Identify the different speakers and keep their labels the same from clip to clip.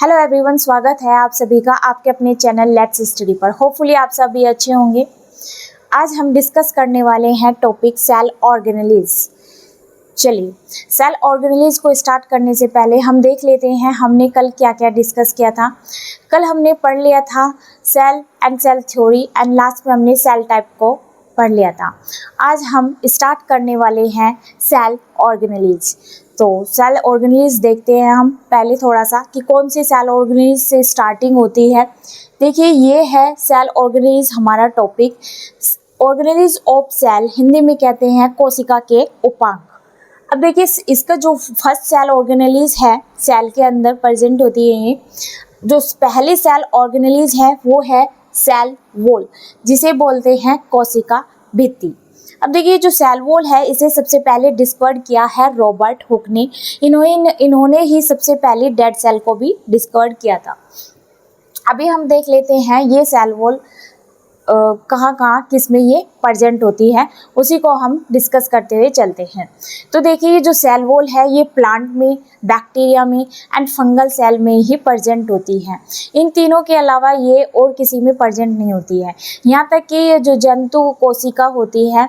Speaker 1: Hello everyone, स्वागत है आप सभी का आपके अपने चैनल लेट्स स्टडी पर। होपफुली आप सभी अच्छे होंगे। आज हम डिस्कस करने वाले हैं टॉपिक सेल ऑर्गेनेलिज। चलिए, सेल ऑर्गेनेलिज को स्टार्ट करने से पहले हम देख लेते हैं हमने कल क्या क्या डिस्कस किया था। कल हमने पढ़ लिया था cell and cell theory and last में हमने सेल टाइप को पढ़ लिया था। आज हम स्टार्ट करने वाले हैं सेल ऑर्गेनेलिज। तो सेल ऑर्गेनेलिज देखते हैं हम पहले थोड़ा सा कि कौन सी सेल ऑर्गेनेलिज से स्टार्टिंग होती है। देखिए, ये है सेल ऑर्गेनेलिज हमारा topic. Organelles of cell Hindi में कहते हैं कोशिका के उपांग। अब देखिए, इसका जो फर्स्ट सेल ऑर्गेनेलिज है सेल के अंदर प्रेजेंट होती है, जो पहली सेल ऑर्गेनेलिज है वो है सेल वॉल, जिसे बोलते हैं कोशिका भित्ति। अब देखिए, जो सेल वॉल है इसे सबसे पहले डिस्कवर किया है रॉबर्ट हुक ने। इन्होंने ही सबसे पहले डेड सेल को भी डिस्कवर किया था। अभी हम देख लेते हैं ये सेल वॉल कहाँ कहाँ किस में ये प्रेजेंट होती है, उसी को हम डिस्कस करते हुए चलते हैं। तो देखिए, ये जो सेल वॉल है ये प्लांट में, बैक्टीरिया में एंड फंगल सेल में ही प्रेजेंट होती है। इन तीनों के अलावा ये और किसी में प्रेजेंट नहीं होती है। यहाँ तक कि ये जो जंतु कोशिका होती है,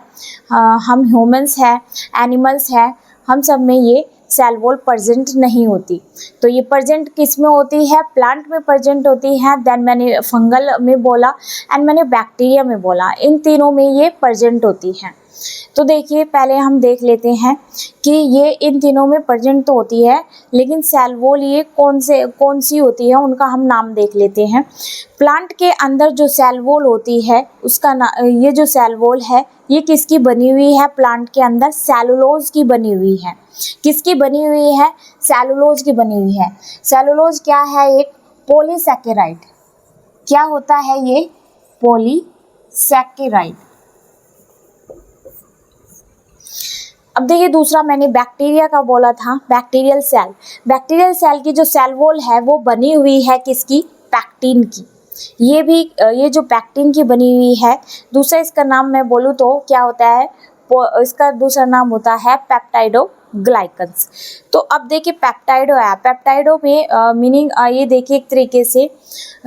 Speaker 1: हम ह्यूमंस है, एनिमल्स है, हम सब में ये सेल वॉल प्रेजेंट नहीं होती। तो ये प्रेजेंट किस में होती है? प्लांट में प्रेजेंट होती है, देन मैंने फंगल में बोला एंड मैंने बैक्टीरिया में बोला। इन तीनों में ये प्रेजेंट होती है। तो देखिए, पहले हम देख लेते हैं कि ये इन तीनों में प्रेजेंट तो होती है, लेकिन सेल वॉल ये कौन सी होती है उनका हम नाम देख लेते हैं। प्लांट के अंदर जो सेल वॉल होती है उसका ये जो सेल वॉल है ये किसकी बनी हुई है? प्लांट के अंदर सेलुलोज की बनी हुई है। किसकी बनी हुई है? सेलुलोज की बनी हुई है। सेलुलोज क्या है? एक पॉलीसैकेराइड। क्या होता है ये? पॉलीसैकेराइड। अब देखिए, दूसरा मैंने बैक्टीरिया का बोला था, बैक्टीरियल सेल। बैक्टीरियल सेल की जो सेल वॉल है वो बनी हुई है किसकी? पैक्टिन की। ये जो पैक्टिन की बनी हुई है, दूसरा इसका नाम मैं बोलूँ तो क्या होता है? इसका दूसरा नाम होता है पेप्टाइडोग्लाइकन्स। तो अब देखिए, पेप्टाइडो है, पेप्टाइडो में मीनिंग ये देखिए, एक तरीके से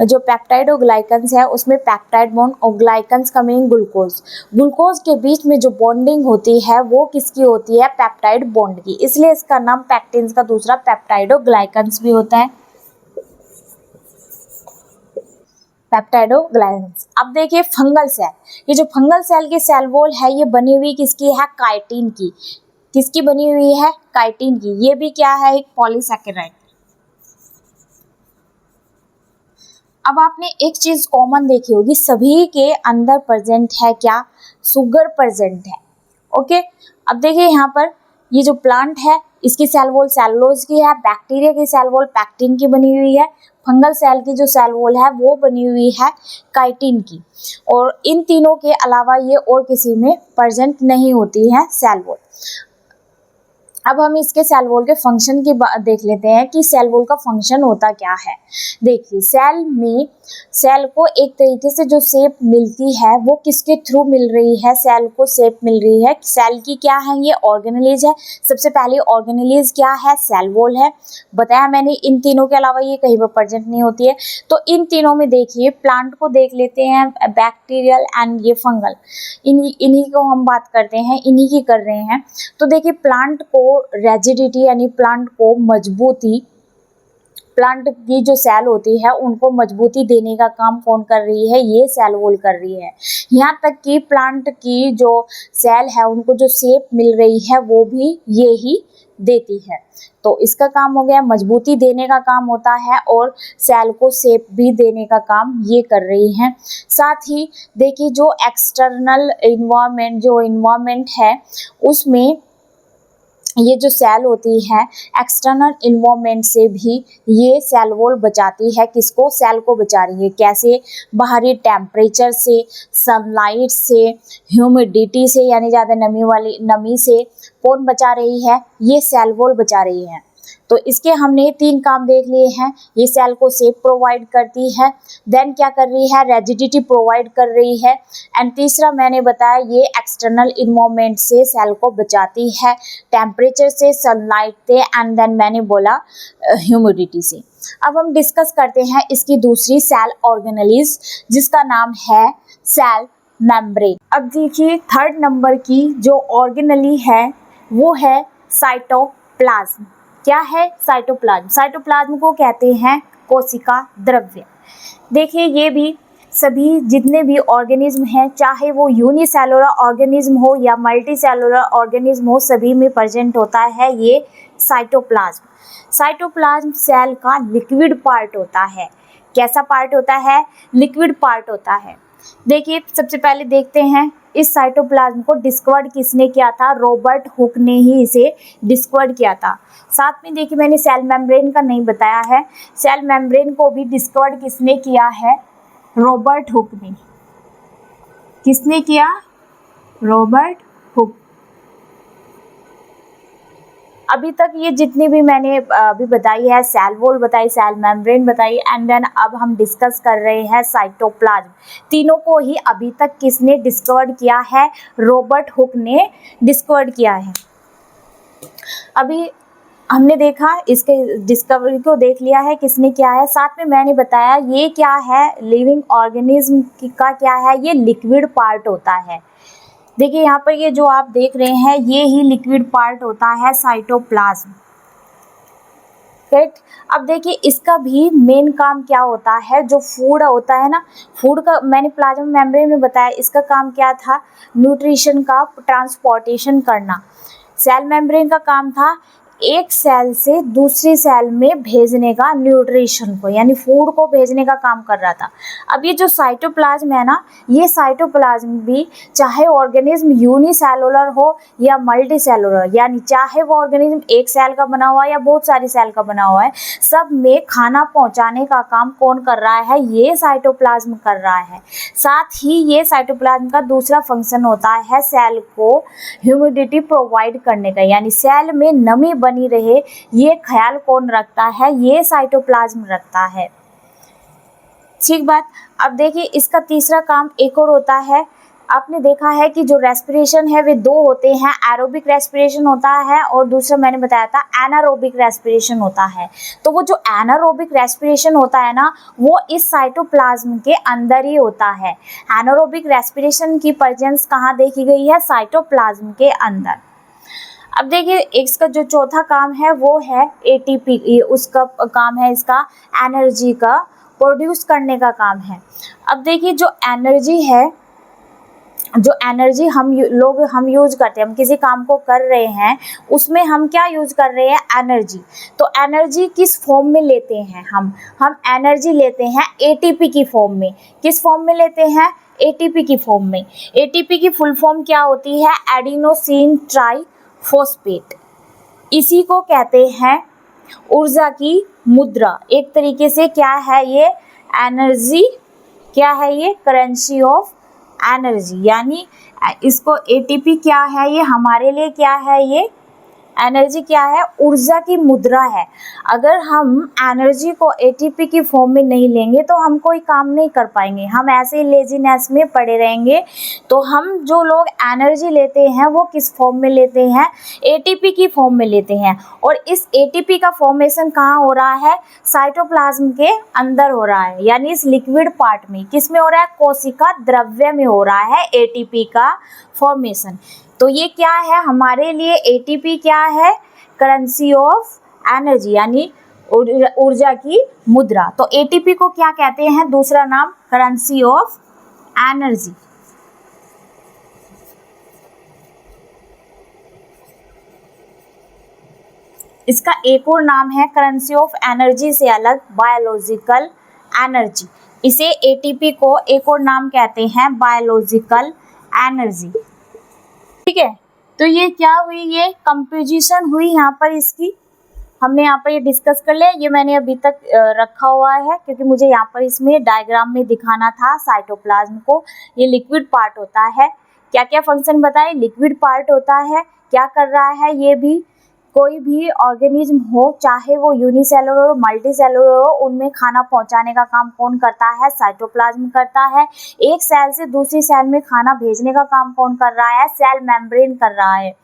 Speaker 1: जो पेप्टाइडोग्लाइकन्स है उसमें पेप्टाइड बॉन्ड और ग्लाइकन्स का मीनिंग ग्लूकोज। ग्लूकोज के बीच में जो बॉन्डिंग होती है वो किसकी होती है? पेप्टाइड बॉन्ड की। इसलिए इसका नाम पैक्टिन का दूसरा पेप्टाइडोग्लाइकन्स भी होता है, पेप्टाइडोग्लाइकन्स। अब देखिए, फंगल सेल। ये जो फंगल सेल की सेल वॉल है ये बनी हुई किसकी है? काइटिन की। किसकी बनी हुई है? काइटिन की। ये भी क्या है? एक पॉलीसैकेराइड। अब आपने एक चीज कॉमन देखी होगी, सभी के अंदर प्रेजेंट है क्या? शुगर प्रेजेंट है। ओके, अब देखिए यहाँ पर ये जो प्लांट है इसकी सेल वॉल सेलुलोज की है, बैक्टीरिया की सेल वॉल पैक्टिन की बनी हुई है, फंगल सेल की जो सेल वॉल है वो बनी हुई है काइटिन की। और इन तीनों के अलावा ये और किसी में प्रेजेंट नहीं होती है सेल वॉल। अब हम इसके सेल वॉल के फंक्शन की देख लेते हैं कि सेल वॉल का फंक्शन होता क्या है। देखिए, सेल में सेल को एक तरीके से जो शेप मिलती है वो किसके थ्रू मिल रही है? सेल को शेप मिल रही है सेल की। क्या है? ये ऑर्गेनेलिज है। सबसे पहले ऑर्गेनेलिज क्या है? सेल वॉल है। बताया मैंने, इन तीनों के अलावा ये कहीं पर प्रेजेंट नहीं होती है। तो इन तीनों में देखिए, प्लांट को देख लेते हैं, बैक्टीरियल एंड ये फंगल, इन्हीं को हम बात करते हैं, इन्हीं की कर रहे हैं। तो देखिए, प्लांट को रेजिडिटी यानी प्लांट को मजबूती, प्लांट की जो सेल होती है उनको मजबूती देने का काम कौन कर रही है? ये सेल वॉल कर रही है। यहाँ तक कि प्लांट की जो सेल है उनको जो शेप मिल रही है वो भी ये ही देती है। तो इसका काम हो गया, मजबूती देने का काम होता है और सेल को शेप भी देने का काम ये कर रही है। साथ ही देखिए, जो एक्सटर्नल इन्वायरमेंट, जो इन्वायरमेंट है उसमें ये जो सेल होती है एक्सटर्नल इन्वायरमेंट से भी ये सेल वॉल बचाती है। किसको? सेल को बचा रही है। कैसे? बाहरी टेम्परेचर से, सनलाइट से, ह्यूमिडिटी से यानी ज़्यादा नमी से कौन बचा रही है? ये सेल वॉल बचा रही है। तो इसके हमने 3 काम देख लिए हैं। ये सेल को शेप प्रोवाइड करती है, देन क्या कर रही है, रेजिडिटी प्रोवाइड कर रही है, एंड तीसरा मैंने बताया ये एक्सटर्नल इन्वायरमेंट से सेल को बचाती है, टेम्परेचर से, सनलाइट से, एंड देन मैंने बोला ह्यूमिडिटी से। अब हम डिस्कस करते हैं इसकी दूसरी सेल ऑर्गेनेलीज जिसका नाम है सेल मेम्ब्रेन। अब देखिए थर्ड नंबर की जो ऑर्गेनेली है वो है साइटोप्लाज्म। क्या है साइटोप्लाज्म? साइटोप्लाज्म को कहते हैं कोशिका द्रव्य। देखिए ये भी सभी जितने भी ऑर्गेनिज्म हैं, चाहे वो यूनिसेलुलर ऑर्गेनिज्म हो या मल्टीसेलुलर ऑर्गेनिज्म हो, सभी में प्रेजेंट होता है ये साइटोप्लाज्म। साइटोप्लाज्म सेल का लिक्विड पार्ट होता है। कैसा पार्ट होता है? लिक्विड पार्ट होता है। देखिए सबसे पहले देखते हैं इस साइटोप्लाज्म को डिस्कवर्ड किसने किया था? रॉबर्ट हुक ने ही इसे डिस्कवर्ड किया था। साथ में देखिए मैंने सेल मेम्ब्रेन का नहीं बताया है, सेल मेम्ब्रेन को भी डिस्कवर्ड किसने किया है? रॉबर्ट हुक ने। किसने किया? Robert Hooke. अभी तक ये जितनी भी मैंने अभी बताई है, सेल वॉल बताई, सेल मेम्ब्रेन बताई, एंड देन अब हम डिस्कस कर रहे हैं साइटोप्लाज्म। तीनों को ही अभी तक किसने डिस्कवर्ड किया है? रॉबर्ट हुक ने डिस्कवर्ड किया है। अभी हमने देखा इसके डिस्कवरी को देख लिया है किसने किया है। साथ में मैंने बताया ये क्या है, लिविंग ऑर्गेनिज्म का क्या है, ये लिक्विड पार्ट होता है। देखिए यहाँ पर ये जो आप देख रहे हैं ये ही लिक्विड पार्ट होता है साइटोप्लाज्म। करेक्ट। अब देखिए इसका भी मेन काम क्या होता है, जो फूड होता है ना, फूड का मैंने प्लाज्मा मेम्ब्रेन में बताया, इसका काम क्या था? न्यूट्रिशन का ट्रांसपोर्टेशन करना। सेल मेम्ब्रेन का काम था एक सेल से दूसरी सेल में भेजने का, न्यूट्रिशन को यानी फूड को भेजने का काम कर रहा था। अब ये जो साइटोप्लाज्म है ना, ये साइटोप्लाज्म भी चाहे ऑर्गेनिज्म यूनिसेलुलर हो या मल्टीसेलुलर, यानी चाहे वो ऑर्गेनिज्म एक सेल का बना हुआ है या बहुत सारी सेल का बना हुआ है, सब में खाना पहुंचाने का काम कौन कर रहा है? ये साइटोप्लाज्म कर रहा है। साथ ही ये साइटोप्लाज्म का दूसरा फंक्शन होता है सेल को ह्यूमिडिटी प्रोवाइड करने का, यानी सेल में नमी बनी रहे, ये ख्याल कौन रखता है? ये साइटोप्लाज्म रखता है। ठीक बात। अब देखिए इसका तीसरा काम एक और होता है। आपने देखा है कि जो रेस्पिरेशन है वे 2 होते हैं, एरोबिक रेस्पिरेशन होता है और दूसरा मैंने बताया था एनारोबिक रेस्पिरेशन होता है। तो वो जो एनारोबिक रेस्पिरेशन होता है ना, वो इस साइटोप्लाज्म के अंदर ही होता है। एनारोबिक रेस्पिरेशन की प्रेजेंस कहाँ देखी गई है? साइटोप्लाज्म के अंदर। अब देखिए इसका जो चौथा काम है वो है एटीपी, उसका काम है इसका एनर्जी का प्रोड्यूस करने का काम है। अब देखिए जो एनर्जी है, जो एनर्जी हम यूज करते हैं, हम किसी काम को कर रहे हैं उसमें हम क्या यूज कर रहे हैं? एनर्जी। तो एनर्जी किस फॉर्म में लेते हैं? हम एनर्जी लेते हैं एटीपी की फॉर्म में। किस फॉर्म में लेते हैं? एटीपी की फॉर्म में। एटीपी की फुल फॉर्म क्या होती है? Adenosine triphosphate. इसी को कहते हैं ऊर्जा की मुद्रा। एक तरीके से क्या है ये? एनर्जी। क्या है ये? Currency of energy. यानी इसको एटीपी क्या है? ये हमारे लिए क्या है? ये एनर्जी क्या है? ऊर्जा की मुद्रा है। अगर हम एनर्जी को एटीपी की फॉर्म में नहीं लेंगे तो हम कोई काम नहीं कर पाएंगे, हम ऐसे ही लेजीनेस में पड़े रहेंगे। तो हम जो लोग एनर्जी लेते हैं वो किस फॉर्म में लेते हैं? एटीपी की फॉर्म में लेते हैं। और इस एटीपी का फॉर्मेशन कहाँ हो रहा है? साइटोप्लाज्म के अंदर हो रहा है, यानी इस लिक्विड पार्ट में। किस में हो रहा है? कोशिका द्रव्य में हो रहा है एटीपी का फॉर्मेशन। तो ये क्या है हमारे लिए? एटीपी क्या है? करेंसी ऑफ एनर्जी, यानी ऊर्जा की मुद्रा। तो एटीपी को क्या कहते हैं? दूसरा नाम करेंसी ऑफ एनर्जी। इसका एक और नाम है करेंसी ऑफ एनर्जी से अलग बायोलॉजिकल एनर्जी। इसे एटीपी को एक और नाम कहते हैं बायोलॉजिकल एनर्जी। ठीक है, तो ये क्या हुई? ये कंपोजिशन हुई यहाँ पर इसकी। हमने यहाँ पर ये डिस्कस कर लिया। ये मैंने अभी तक रखा हुआ है क्योंकि मुझे यहाँ पर इसमें डायग्राम में दिखाना था साइटोप्लाज्म को। ये लिक्विड पार्ट होता है। क्या क्या फंक्शन बताए? लिक्विड पार्ट होता है। क्या कर रहा है ये भी? कोई भी ऑर्गेनिज्म हो, चाहे वो यूनिसेलुलर हो, मल्टीसेलुलर हो, उनमें खाना पहुंचाने का काम कौन करता है? साइटोप्लाज्म करता है। एक सेल से दूसरी सेल में खाना भेजने का काम कौन कर रहा है? सेल मेम्ब्रेन कर रहा है।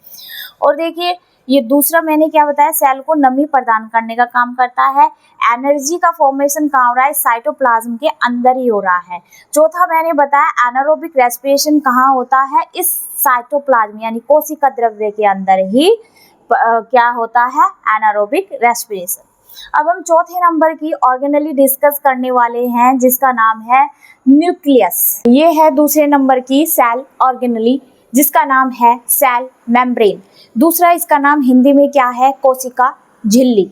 Speaker 1: और देखिए ये दूसरा मैंने क्या बताया, सेल को नमी प्रदान करने का काम करता है। एनर्जी का फॉर्मेशन कहाँ हो रहा है? साइटोप्लाज्म के अंदर ही हो रहा है। चौथा मैंने बताया एनारोबिक रेस्पिरेशन कहाँ होता है? इस साइटोप्लाज्म यानी कोशिका द्रव्य के अंदर ही क्या होता है? Anaerobic respiration. अब हम चौथे नंबर की ऑर्गेनेली डिस्कस करने वाले हैं, जिसका नाम है न्यूक्लियस। ये है दूसरे नंबर की सेल ऑर्गेनेली, जिसका नाम है सेल मेम्ब्रेन। दूसरा इसका नाम हिंदी में क्या है? कोशिका झिल्ली।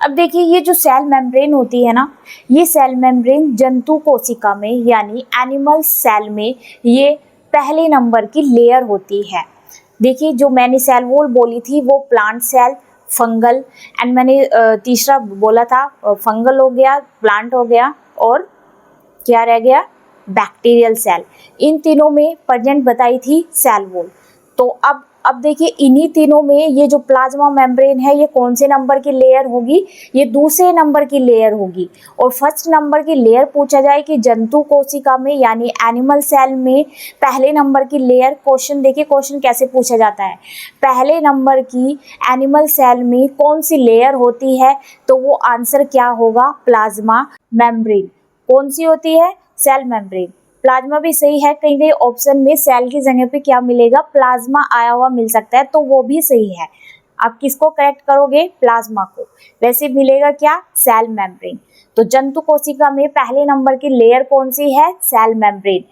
Speaker 1: अब देखिए ये जो सेल मेम्ब्रेन होती है ना, ये सेल मेम्ब्रेन जंतु कोशिका में यानी एनिमल सेल में ये पहले नंबर की लेयर होती है। देखिए जो मैंने सेल वॉल बोली थी वो प्लांट सेल, फंगल एंड मैंने तीसरा बोला था फंगल हो गया, प्लांट हो गया और क्या रह गया? Bacterial cell. इन तीनों में प्रेजेंट बताई थी सेल वॉल। तो अब देखिए इन्हीं तीनों में ये जो प्लाज्मा मेम्ब्रेन है ये कौन से नंबर की लेयर होगी? ये दूसरे नंबर की लेयर होगी। और फर्स्ट नंबर की लेयर पूछा जाए कि जंतु कोशिका में यानी एनिमल सेल में पहले नंबर की लेयर, क्वेश्चन देखिए क्वेश्चन कैसे पूछा जाता है, पहले नंबर की एनिमल सेल में कौन सी लेयर होती है? तो वो आंसर क्या होगा? Plasma membrane. कौन सी होती है? Cell membrane. प्लाज्मा भी सही है, कहीं कहीं ऑप्शन में सेल की जगह पे क्या मिलेगा? प्लाज्मा आया हुआ मिल सकता है, तो वो भी सही है। आप किसको करेक्ट करोगे? प्लाज्मा को। वैसे मिलेगा क्या? Cell membrane. तो जंतु कोशिका में पहले नंबर की लेयर कौन सी है? Cell membrane.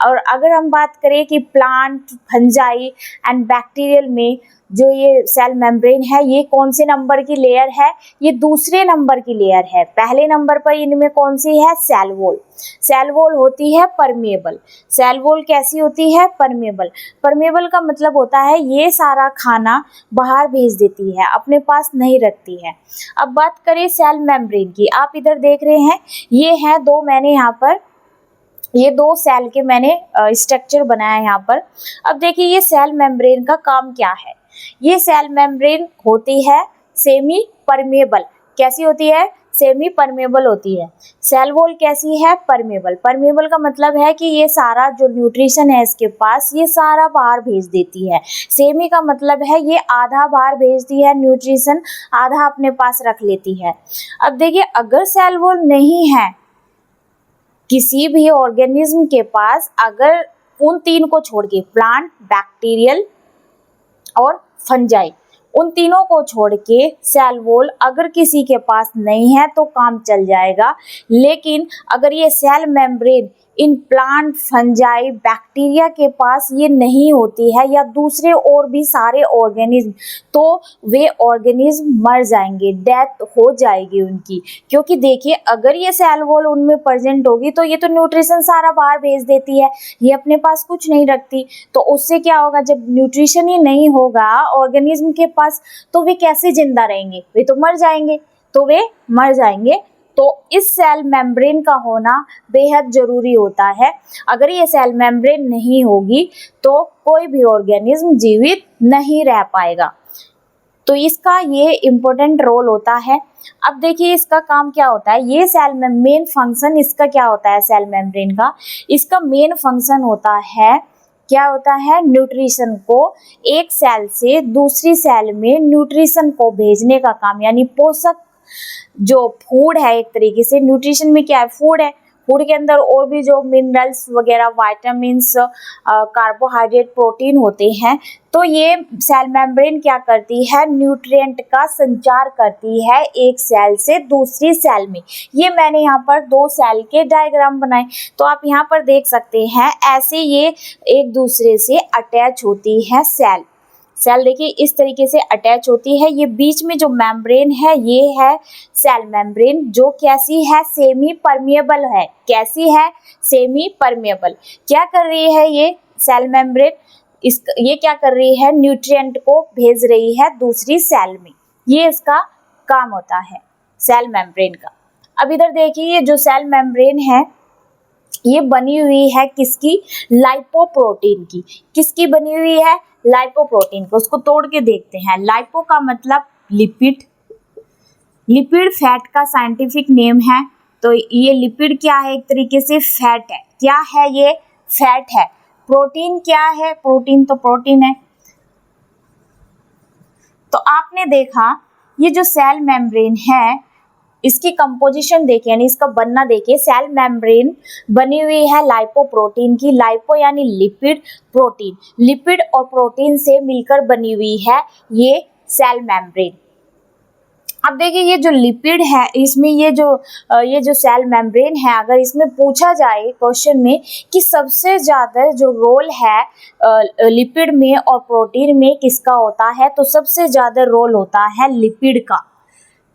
Speaker 1: और अगर हम बात करें कि प्लांट, फंजाई एंड बैक्टीरियल में जो ये सेल मेम्ब्रेन है ये कौन से नंबर की लेयर है? ये दूसरे नंबर की लेयर है। पहले नंबर पर इनमें कौन सी है? Cell wall. सेल वॉल होती है परमेबल। सेल वॉल कैसी होती है? परमेबल। परमेबल का मतलब होता है ये सारा खाना बाहर भेज देती है, अपने पास नहीं रखती है। अब बात करें सेल मेम्ब्रेन की, आप इधर देख रहे हैं ये हैं दो, मैंने यहाँ पर ये दो सेल के मैंने स्ट्रक्चर बनाया यहाँ पर। अब देखिए ये सेल मेम्ब्रेन का काम क्या है? ये सेल मेम्ब्रेन होती है सेमी परमेबल। कैसी होती है? सेमी परमेबल होती है। सेल वॉल कैसी है? परमेबल। परमेबल का मतलब है कि ये सारा जो न्यूट्रिशन है इसके पास ये सारा बाहर भेज देती है। सेमी का मतलब है ये आधा बाहर भेजती है न्यूट्रिशन, आधा अपने पास रख लेती है। अब देखिए अगर सेल वॉल नहीं है किसी भी ऑर्गेनिज्म के पास, अगर उन तीन को छोड़ के प्लांट, बैक्टीरियल और फंजाई, उन तीनों को छोड़ के सेल वॉल अगर किसी के पास नहीं है तो काम चल जाएगा। लेकिन अगर ये cell membrane in plant, fungi, bacteria के पास ये नहीं होती है या दूसरे और भी सारे ऑर्गेनिज्म, तो वे ऑर्गेनिज्म मर जाएंगे, डेथ हो जाएगी उनकी। क्योंकि देखिए अगर ये सेल वॉल उनमें प्रेजेंट होगी तो ये तो न्यूट्रिशन सारा बाहर भेज देती है, ये अपने पास कुछ नहीं रखती। तो उससे क्या होगा? जब न्यूट्रिशन ही नहीं होगा ऑर्गेनिज्म के पास तो वे कैसे जिंदा रहेंगे? वे तो मर जाएंगे। तो वे मर जाएंगे। तो इस सेल मेम्ब्रेन का होना बेहद जरूरी होता है। अगर ये सेल मेम्ब्रेन नहीं होगी तो कोई भी ऑर्गेनिज्म जीवित नहीं रह पाएगा। तो इसका ये इम्पोर्टेंट रोल होता है। अब देखिए इसका काम क्या होता है? ये सेल में मेन फंक्शन इसका क्या होता है? सेल मेम्ब्रेन का इसका मेन फंक्शन होता है, क्या होता है? न्यूट्रिशन को एक सेल से दूसरी सेल में न्यूट्रिशन को भेजने का काम, यानी पोषक जो फूड है, एक तरीके से न्यूट्रिशन में क्या है? फूड है। फूड के अंदर और भी जो मिनरल्स वगैरह, वाइटामिन्स, कार्बोहाइड्रेट, प्रोटीन होते हैं, तो ये सेल मेम्ब्रेन क्या करती है? न्यूट्रिएंट का संचार करती है एक सेल से दूसरी सेल में। ये मैंने यहाँ पर दो सेल के डायग्राम बनाए, तो आप यहाँ पर देख सकते हैं ऐसे ये एक दूसरे से अटैच होती है सेल। सेल देखिए इस तरीके से अटैच होती है। ये बीच में जो मेम्ब्रेन है ये है सेल मेम्ब्रेन, जो कैसी है? सेमी परमिएबल है। कैसी है? Semi permeable. क्या कर रही है ये सेल मेम्ब्रेन? ये क्या कर रही है? न्यूट्रिएंट को भेज रही है दूसरी सेल में। ये इसका काम होता है सेल मेम्ब्रेन का। अब इधर देखिए ये जो सेल मेम्ब्रेन है ये बनी हुई है किसकी, लाइपोप्रोटीन की। किसकी बनी हुई है, लाइपोप्रोटीन को। उसको तोड़ के देखते हैं। लाइपो का मतलब लिपिड, लिपिड फैट का साइंटिफिक नेम है। तो ये लिपिड क्या है, एक तरीके से फैट है। क्या है ये, फैट है। प्रोटीन क्या है, प्रोटीन तो प्रोटीन है। तो आपने देखा ये जो सेल मेम्ब्रेन है इसकी कंपोजिशन देखिए, यानी इसका बनना देखिए। सेल मेम्ब्रेन बनी हुई है लाइपोप्रोटीन की। लाइपो यानी लिपिड, प्रोटीन, लिपिड और प्रोटीन से मिलकर बनी हुई है ये सेल मेम्ब्रेन। अब देखिए ये जो लिपिड है, इसमें ये जो सेल मेम्ब्रेन है, अगर इसमें पूछा जाए क्वेश्चन में कि सबसे ज़्यादा जो रोल है लिपिड में और प्रोटीन में किसका होता है, तो सबसे ज़्यादा रोल होता है लिपिड का।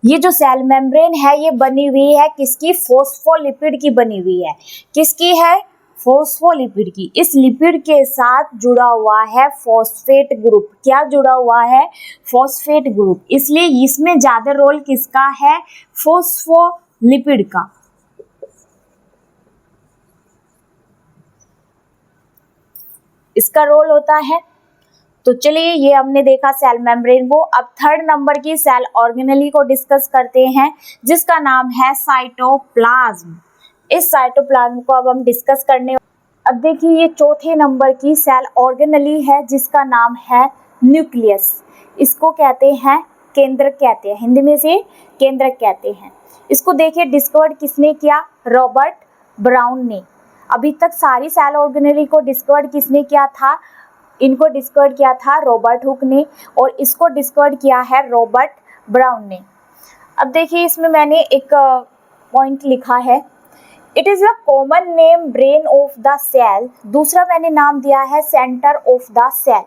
Speaker 1: ये जो सेल मेम्ब्रेन है ये बनी हुई है किसकी, फोस्फोलिपिड की बनी हुई है। किसकी है, फोस्फोलिपिड की। इस लिपिड के साथ जुड़ा हुआ है फॉस्फेट ग्रुप। क्या जुड़ा हुआ है, फॉस्फेट ग्रुप। इसलिए इसमें ज्यादा रोल किसका है, फोस्फोलिपिड का। इसका रोल होता है। तो चलिए ये हमने देखा सेल मेम्ब्रेन को। अब थर्ड नंबर की सेल ऑर्गेनेली को डिस्कस करते हैं जिसका नाम है साइटोप्लाज्म। इस साइटोप्लाज्म को अब हम डिस्कस करने। अब देखिए ये चौथे नंबर की सेल ऑर्गेनेली है जिसका नाम है न्यूक्लियस। इसको कहते हैं केंद्रक, कहते हैं हिंदी में से केंद्रक कहते हैं। इसको देखिए डिस्कवर किसने किया, रॉबर्ट ब्राउन ने। अभी तक सारी सेल ऑर्गेनेली को डिस्कवर किसने किया था, इनको डिस्कवर किया था रॉबर्ट हुक ने, और इसको डिस्कवर किया है रॉबर्ट ब्राउन ने। अब देखिए इसमें मैंने एक पॉइंट लिखा है, it is a common name brain of the cell. दूसरा मैंने नाम दिया है सेंटर ऑफ द सेल।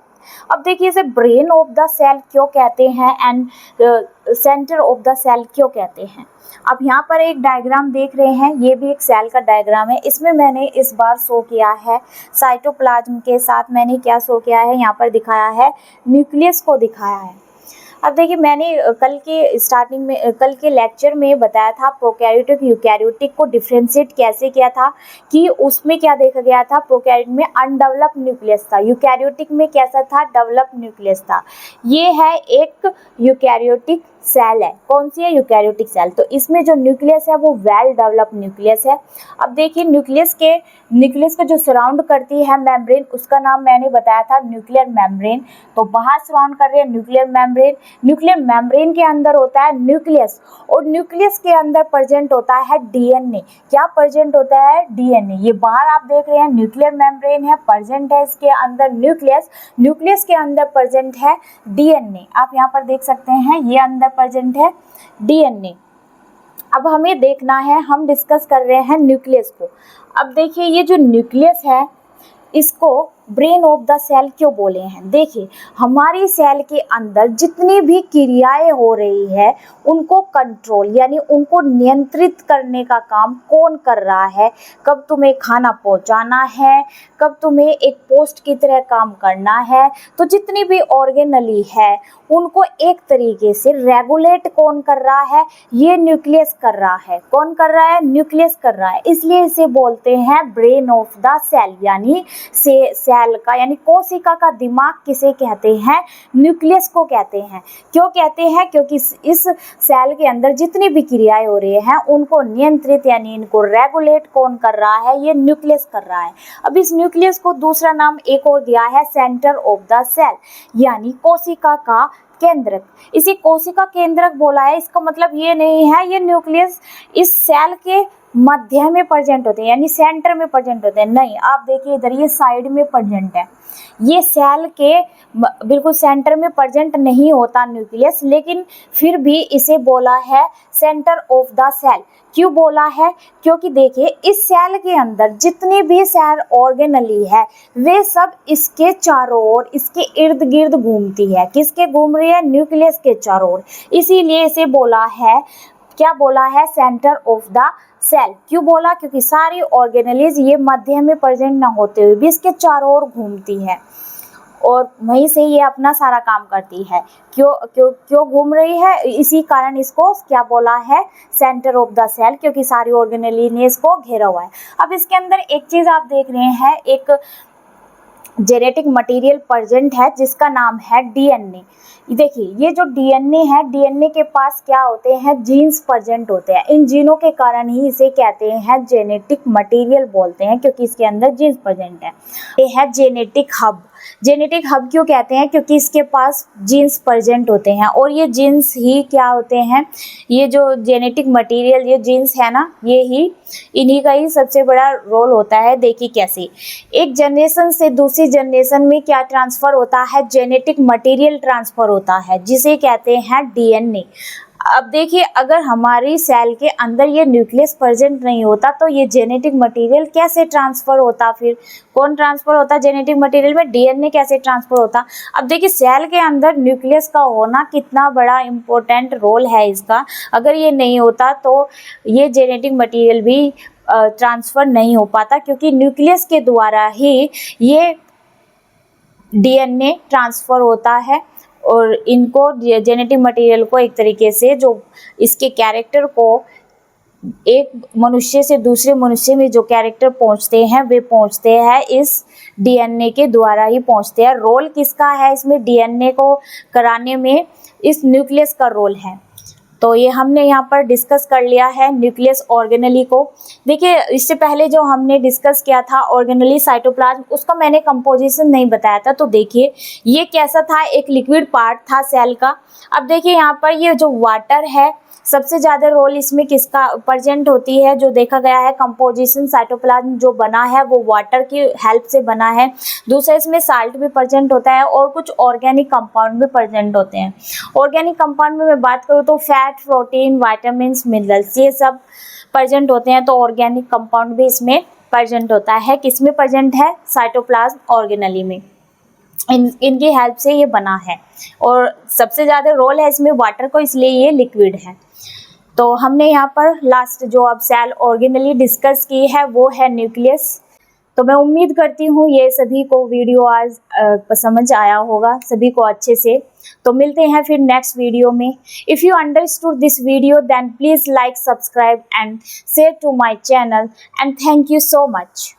Speaker 1: अब देखिए इसे ब्रेन ऑफ द सेल क्यों कहते हैं and centre of the cell क्यों कहते हैं। अब यहाँ पर एक डायग्राम देख रहे हैं, ये भी एक सेल का डायग्राम है। इसमें मैंने इस बार शो किया है साइटोप्लाज्म के साथ मैंने क्या शो किया है, यहाँ पर दिखाया है न्यूक्लियस को दिखाया है। अब देखिए मैंने कल के स्टार्टिंग में, कल के लेक्चर में बताया था प्रोकैरियोटिक यूकैरियोटिक को डिफ्रेंशिएट कैसे किया था, कि उसमें क्या देखा गया था, प्रोकैरियोट में अनडेवलप्ड न्यूक्लियस था, यूकैरियोटिक में कैसा था, डेवलप्ड न्यूक्लियस था। ये है एक यूकैरियोटिक सेल है। कौन सी है, यूकैरियोटिक सेल। तो इसमें जो न्यूक्लियस है वो वेल डेवलप्ड न्यूक्लियस है। अब देखिए न्यूक्लियस को जो सराउंड करती है मेम्ब्रेन, उसका नाम मैंने बताया था न्यूक्लियर मेम्ब्रेन। तो बाहर सराउंड कर रहे हैं न्यूक्लियर मेम्ब्रेन। न्यूक्लियर मेम्ब्रेन के अंदर होता है न्यूक्लियस, और न्यूक्लियस के अंदर प्रेजेंट होता है डीएनए। क्या प्रेजेंट होता है, डीएनए। ये बाहर आप देख रहे हैं न्यूक्लियर मेम्ब्रेन है, प्रेजेंट है इसके अंदर न्यूक्लियस, न्यूक्लियस के अंदर प्रेजेंट है डीएनए। आप यहाँ पर देख सकते हैं ये अंदर प्रेजेंट है डीएनए। अब हमें देखना है, हम डिस्कस कर रहे हैं न्यूक्लियस को। अब देखिए ये जो न्यूक्लियस है इसको ब्रेन ऑफ द सेल क्यों बोले हैं। देखिए हमारी सेल के अंदर जितनी भी क्रियाएं हो रही है उनको कंट्रोल यानी उनको नियंत्रित करने का काम कौन कर रहा है। कब तुम्हें खाना पहुंचाना है, कब तुम्हें एक पोस्ट की तरह काम करना है, तो जितनी भी ऑर्गेनली है उनको एक तरीके से रेगुलेट कौन कर रहा है, ये न्यूक्लियस कर रहा है। कौन कर रहा है, न्यूक्लियस कर रहा है। इसलिए इसे बोलते हैं ब्रेन ऑफ द सेल, यानी सेल का यानी कोशिका का दिमाग किसे कहते हैं, न्यूक्लियस को कहते हैं। क्यों कहते हैं, क्योंकि इस सेल के अंदर जितनी भी क्रियाएं हो रही हैं उनको नियंत्रित यानी इनको रेगुलेट कौन कर रहा है, ये न्यूक्लियस कर रहा है। अब इस न्यूक्लियस को दूसरा नाम एक और दिया है सेंटर ऑफ द सेल, यानी कोशिका का केंद्रक। इसे कोशिका केंद्रक बोला है। इसका मतलब ये नहीं है ये न्यूक्लियस इस सेल के मध्य में प्रेजेंट होते हैं यानी सेंटर में प्रेजेंट होते हैं, नहीं। आप देखिए इधर ये साइड में प्रेजेंट है, ये सेल के बिल्कुल सेंटर में प्रेजेंट नहीं होता न्यूक्लियस, लेकिन फिर भी इसे बोला है सेंटर ऑफ द सेल। क्यों बोला है, क्योंकि देखिए इस सेल के अंदर जितनी भी सेल ऑर्गेनली है वे सब इसके चारों ओर, इसके इर्द गिर्द घूमती है। किसके घूम रही है, न्यूक्लियस के चारों ओर। इसीलिए इसे बोला है, क्या बोला है, सेंटर ऑफ द सेल। क्यों बोला, क्योंकि सारी ऑर्गेनलीज ये मध्य में प्रेजेंट ना होते हुए भी इसके चारों ओर घूमती है। और वहीं से ये अपना सारा काम करती है। क्यों क्यों क्यों घूम रही है, इसी कारण इसको क्या बोला है, सेंटर ऑफ द सेल, क्योंकि सारी ऑर्गेनेली ने इसको घेरा हुआ है। अब इसके अंदर एक चीज आप देख रहे हैं, एक जेनेटिक मटेरियल प्रेजेंट है जिसका नाम है डीएनए। देखिए ये जो डीएनए है, डीएनए के पास क्या होते हैं, जीन्स प्रेजेंट होते हैं। इन जीनों के कारण ही इसे कहते हैं जेनेटिक मटेरियल बोलते हैं, क्योंकि इसके अंदर जीन्स प्रेजेंट है। ये है जेनेटिक हब। जेनेटिक हब क्यों कहते हैं, क्योंकि इसके पास जीन्स प्रेजेंट होते हैं, और ये जीन्स ही क्या होते हैं, ये जो जेनेटिक मटेरियल, ये जीन्स है ना, ये ही इन्हीं का ही सबसे बड़ा रोल होता है। देखिए कैसे एक जनरेशन से दूसरी जनरेशन में क्या ट्रांसफर होता है, जेनेटिक मटेरियल ट्रांसफर होता है, जिसे कहते हैं डीएनए। अब देखिए अगर हमारी सेल के अंदर ये न्यूक्लियस प्रेजेंट नहीं होता तो ये जेनेटिक मटेरियल कैसे ट्रांसफर होता, फिर कौन ट्रांसफर होता जेनेटिक मटेरियल में, डीएनए कैसे ट्रांसफर होता। अब देखिए सेल के अंदर न्यूक्लियस का होना कितना बड़ा इम्पोर्टेंट रोल है इसका। अगर ये नहीं होता तो ये जेनेटिक मटेरियल भी ट्रांसफर नहीं हो पाता, क्योंकि न्यूक्लियस के द्वारा ही ये डीएनए ट्रांसफर होता है। और इनको जेनेटिक मटेरियल को एक तरीके से जो इसके कैरेक्टर को एक मनुष्य से दूसरे मनुष्य में जो कैरेक्टर पहुंचते हैं वे पहुंचते हैं इस डीएनए के द्वारा ही पहुंचते हैं। रोल किसका है इसमें, डीएनए को कराने में इस न्यूक्लियस का रोल है। तो ये हमने यहाँ पर डिस्कस कर लिया है न्यूक्लियस ऑर्गेनेली को। देखिए इससे पहले जो हमने डिस्कस किया था ऑर्गेनेली साइटोप्लाज्म, उसका मैंने कंपोजिशन नहीं बताया था। तो देखिए ये कैसा था, एक लिक्विड पार्ट था सेल का। अब देखिए यहाँ पर ये जो वाटर है, सबसे ज़्यादा रोल इसमें किसका प्रेजेंट होती है, जो देखा गया है कंपोजिशन साइटोप्लाज्म जो बना है वो वाटर की हेल्प से बना है। दूसरा इसमें साल्ट भी प्रेजेंट होता है और कुछ ऑर्गेनिक कंपाउंड भी प्रेजेंट होते हैं। ऑर्गेनिक कंपाउंड में मैं बात करूँ तो फैट, प्रोटीन, विटामिन्स, मिनरल्स ये सब प्रेजेंट होते हैं। तो ऑर्गेनिक कंपाउंड भी इसमें प्रेजेंट होता है। किसमें प्रेजेंट है, साइटोप्लाज्म ऑर्गेनेली में। इनकी हेल्प से ये बना है और सबसे ज़्यादा रोल है इसमें वाटर को, इसलिए ये लिक्विड है। तो हमने यहाँ पर लास्ट जो अब सेल ऑर्गेनेली डिस्कस की है वो है न्यूक्लियस। तो मैं उम्मीद करती हूँ ये सभी को वीडियो आज समझ आया होगा सभी को अच्छे से। तो मिलते हैं फिर नेक्स्ट वीडियो में। If you understood this video then please like, subscribe and share to my channel and thank you so much.